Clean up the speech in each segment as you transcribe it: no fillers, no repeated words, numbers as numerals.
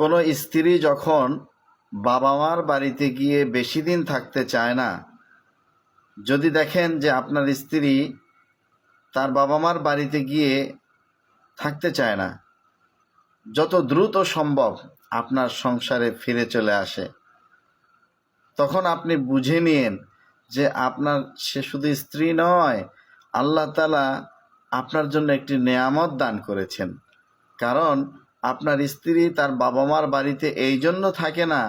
কোনো স্ত্রী যখন বাবা মার বাড়িতে গিয়ে বেশি দিন থাকতে চায় না, যদি দেখেন যে আপনার স্ত্রী তার বাবা মার বাড়িতে গিয়ে থাকতে চায় না, যত দ্রুত সম্ভব আপনার সংসারে ফিরে চলে আসে, তখন আপনি বুঝে নিন যে আপনার সে শুধু স্ত্রী নয়, আল্লাহ তাআলা আপনার জন্য একটি নেয়ামত দান করেছেন। কারণ আপনার স্ত্রী তার বাবা মার বাড়িতে এই জন্য থাকে না,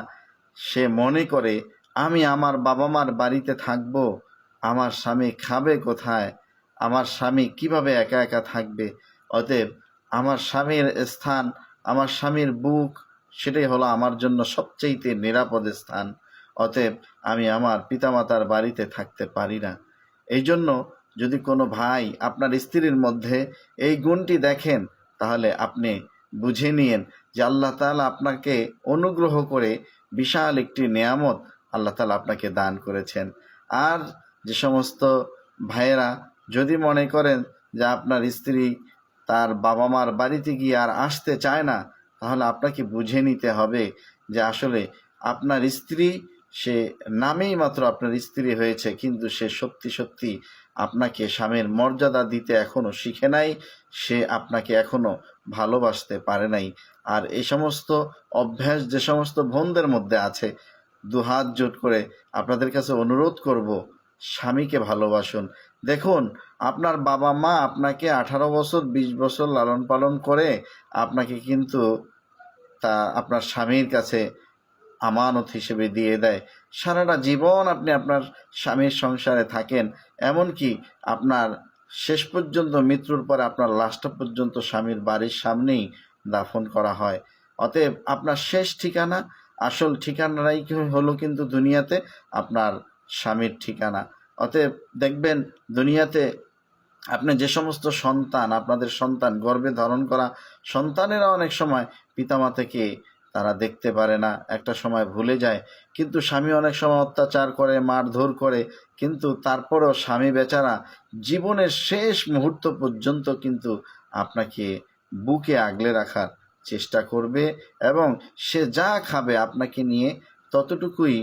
সে মনে করে আমি আমার বাবা মার বাড়িতে থাকব, আমার স্বামী খাবে কোথায়, আমার স্বামী কিভাবে একা একা থাকবে। অতএব আমার স্বামীর স্থান, আমার স্বামীর বুক, সেটাই হলো আমার জন্য সবচেয়ে নিরাপদ স্থান। অতএব আমি আমার পিতামাতার বাড়িতে থাকতে পারি না। এই জন্য যদি কোনো ভাই আপনার স্ত্রীর মধ্যে এই গুণটি দেখেন, তাহলে আপনি বুঝে নিন যে আল্লাহ তাআলা আপনাকে অনুগ্রহ করে বিশাল একটি নেয়ামত আল্লাহ তাআলা আপনাকে দান করেছেন। আর যে সমস্ত ভাইয়েরা যদি মনে করেন যে আপনার স্ত্রী তার বাবা মার বাড়িতে গিয়ে আর আসতে চায় না, তাহলে আপনাকে বুঝে নিতে হবে যে আসলে আপনার স্ত্রী, সে নামেই মাত্র আপনার স্ত্রী হয়েছে, কিন্তু সে সত্যি সত্যি আপনাকে স্বামীর মর্যাদা দিতে এখনও শিখে নাই, সে আপনাকে এখনও ভালোবাসতে পারে নাই। আর এই সমস্ত অভ্যাস যে সমস্ত বোনদের মধ্যে আছে, দুহাত জোট করে আপনাদের কাছে অনুরোধ করব, স্বামীকে ভালোবাসুন। দেখুন, আপনার বাবা মা আপনাকে 18 বছর 20 বছর লালন পালন করে আপনাকে কিন্তু তা আপনার স্বামীর কাছে আমানত হিসেবে দিয়ে দেয়। সারাটা জীবন আপনি আপনার স্বামীর সংসারে থাকেন, এমনকি আপনার শেষ পর্যন্ত মৃত্যুর পরে আপনার লাশটা পর্যন্ত স্বামীর বাড়ির সামনেই দাফন করা হয়। অতএব আপনার শেষ ঠিকানা, আসল ঠিকানাটাই হলো কিন্তু দুনিয়াতে আপনার স্বামীর ঠিকানা। অতএব দেখবেন দুনিয়াতে আপনি যে সমস্ত সন্তান, আপনাদের সন্তান, গর্ভে ধারণ করা সন্তানেরা অনেক সময় পিতামাতাকে তারা দেখতে পারে না, একটা সময় ভুলে যায়। কিন্তু স্বামী অনেক সময় অত্যাচার করে, মারধর করে, কিন্তু তারপরও স্বামী বেচারা জীবনের শেষ মুহূর্ত পর্যন্ত কিন্তু আপনাকে বুকে আগলে রাখার চেষ্টা করবে, এবং সে যা খাবে আপনাকে নিয়ে ততটুকুই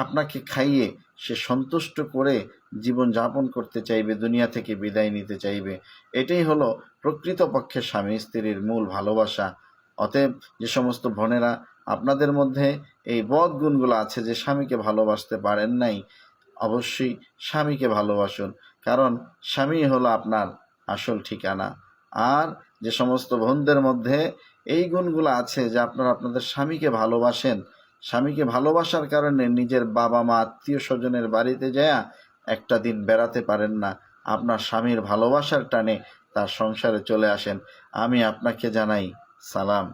আপনাকে খাইয়ে সে সন্তুষ্ট করে জীবন যাপন করতে চাইবে, দুনিয়া থেকে বিদায় নিতে চাইবে। এটাই হলো প্রকৃতপক্ষে স্বামী স্ত্রীর মূল ভালোবাসা। অতএব যে সমস্ত বোনেরা আপনাদের মধ্যে এই বদ গুণগুলো আছে যে স্বামীকে ভালোবাসতে পারেন নাই, অবশ্যই স্বামীকে ভালোবাসুন, কারণ স্বামী হলো আপনার আসল ঠিকানা। আর যে সমস্ত বোনদের মধ্যে এই গুণগুলো আছে যে আপনারা আপনাদের স্বামীকে ভালোবাসেন, স্বামীকে ভালোবাসার কারণে নিজের বাবা মা আত্মীয় স্বজনের বাড়িতে যায় একটা দিন বেড়াতে পারেন না, আপনার স্বামীর ভালোবাসার টানে তার সংসারে চলে আসেন, আমি আপনাকে জানাই সালাম।